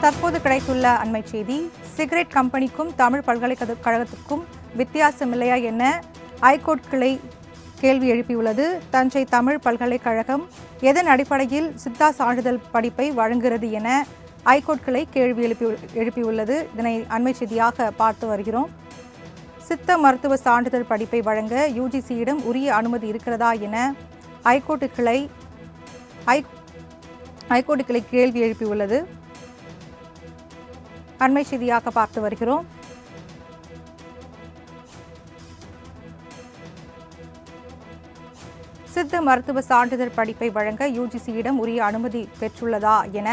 தற்போது கிடைத்துள்ள அண்மை செய்தி. சிகரெட் கம்பெனிக்கும் தமிழ் பல்கலைக்கழகத்துக்கும் வித்தியாசம் இல்லையா என ஐகோர்ட் கிளை கேள்வி எழுப்பியுள்ளது. தஞ்சை தமிழ் பல்கலைக்கழகம் எதன் அடிப்படையில் சித்தா சான்றிதழ் படிப்பை வழங்குகிறது என ஐகோர்ட் கிளை கேள்வி எழுப்பியுள்ளது. இதனை அண்மை செய்தியாக பார்த்து வருகிறோம். சித்த மருத்துவ சான்றிதழ் படிப்பை வழங்க யுஜிசியிடம் உரிய அனுமதி இருக்கிறதா என ஐகோர்ட் கிளை கேள்வி எழுப்பியுள்ளது. அண்மை செய்தியாக பார்த்து வருகிறோம். சித்த மருத்துவ சான்றிதழ் படிப்பை வழங்க யுஜிசியிடம் உரிய அனுமதி பெற்றுள்ளதா என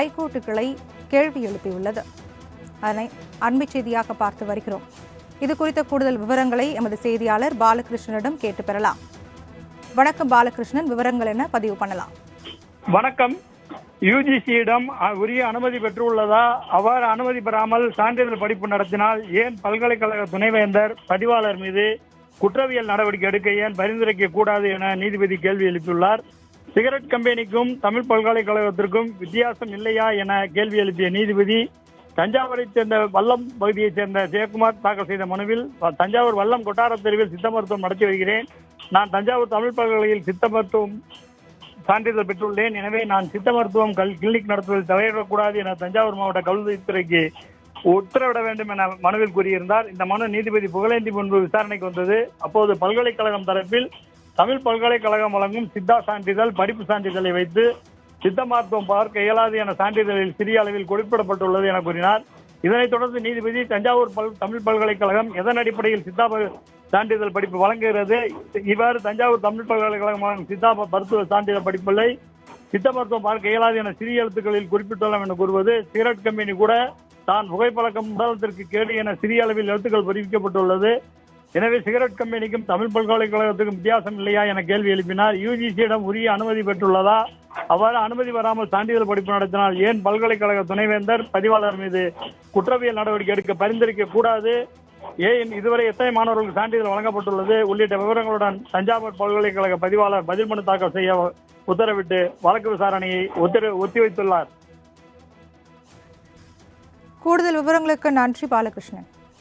ஐகோர்ட் கிளை கேள்வி எழுப்பியுள்ளது. அதனை அண்மை செய்தியாக பார்த்து வருகிறோம். இது குறித்த கூடுதல் விவரங்களை எமது செய்தியாளர் பாலகிருஷ்ணனிடம் கேட்டு பெறலாம். வணக்கம் பாலகிருஷ்ணன், விவரங்கள் என்ன பதிவு பண்ணலாம்? வணக்கம். யுஜிசியிடம் உரிய அனுமதி பெற்றுள்ளதா? அவ்வாறு அனுமதி பெறாமல் சான்றிதழ் படிப்பு நடத்தினால் ஏன் பல்கலைக்கழக துணைவேந்தர் பதிவாளர் மீது குற்றவியல் நடவடிக்கை எடுக்க ஏன் பரிந்துரைக்க கூடாது என நீதிபதி கேள்வி எழுப்பியுள்ளார். சிகரெட் கம்பெனிக்கும் தமிழ் பல்கலைக்கழகத்திற்கும் வித்தியாசம் இல்லையா என கேள்வி எழுப்பிய நீதிபதி தஞ்சாவூரை சேர்ந்த வல்லம் பகுதியைச் சேர்ந்த ஜெயக்குமார் தாக்கல் செய்த மனுவில், தஞ்சாவூர் வல்லம் கொட்டார தெருவில் சித்த மருத்துவம் நடத்தி வருகிறேன். நான் தஞ்சாவூர் தமிழ் பல்கலைக்கழகத்தில் சித்த மருத்துவம் சான்றிதழ் பெற்றுள்ளேன். எனவே நான் சித்த மருத்துவம் கிளினிக் நடத்துவதில் தலையிடக்கூடாது என தஞ்சாவூர் மாவட்ட கல்வித்துறைக்கு உத்தரவிட வேண்டும் என மனுவில் கூறியிருந்தார். இந்த மனு நீதிபதி புகழேந்தி முன்பு விசாரணைக்கு வந்தது. அப்போது பல்கலைக்கழகம் தரப்பில் தமிழ் பல்கலைக்கழகம் வழங்கும் சித்தா சான்றிதழ் படிப்பு சான்றிதழை வைத்து சித்த மருத்துவம் பார்க்க இயலாது என சான்றிதழில் சிறிய அளவில் குறிப்பிடப்பட்டுள்ளது என கூறினார். இதனைத் தொடர்ந்து நீதிபதி தஞ்சாவூர் தமிழ் பல்கலைக்கழகம் எதன் அடிப்படையில் சித்தா சான்றிதழ் படிப்பு வழங்குகிறது, இவ்வாறு தஞ்சாவூர் தமிழ் பல்கலைக்கழகம் வழங்கும் சித்தா மருத்துவ சான்றிதழ் படிப்பில்லை சித்த மருத்துவம் பார்க்க இயலாது என சிறிய எழுத்துக்களில் குறிப்பிட்டுள்ளோம் என கூறுவது, சிகரெட் கம்பெனி கூட தான் புகைப்பழக்கம் உடலத்திற்கு கேடு என சிறிய அளவில் எழுத்துக்கள் பதிவிக்கப்பட்டுள்ளது. எனவே சிகரெட் கம்பெனிக்கும் தமிழ் பல்கலைக்கழகத்துக்கும் வித்தியாசம் இல்லையா என கேள்வி எழுப்பினார். யுஜிசியிடம் உரிய அனுமதி பெற்றுள்ளதா? அவ்வாறு அனுமதி வராமல் சான்றிதழ் படிப்பு நடத்தினால் ஏன் பல்கலைக்கழக துணைவேந்தர் பதிவாளர் மீது குற்றவியல் நடவடிக்கை எடுக்க பரிந்துரைக்க கூடாது? ஏன் இதுவரை எத்தனை மாணவர்களுக்கு சான்றிதழ் வழங்கப்பட்டுள்ளது உள்ளிட்ட விவரங்களுடன் தஞ்சாவூர் பல்கலைக்கழக பதிவாளர் பதில் மனு தாக்கல் செய்ய உத்தரவிட்டு வழக்கு விசாரணையை ஒத்திவைத்துள்ளார். கூடுதல் விவரங்களுக்கு நன்றி பாலகிருஷ்ணன்.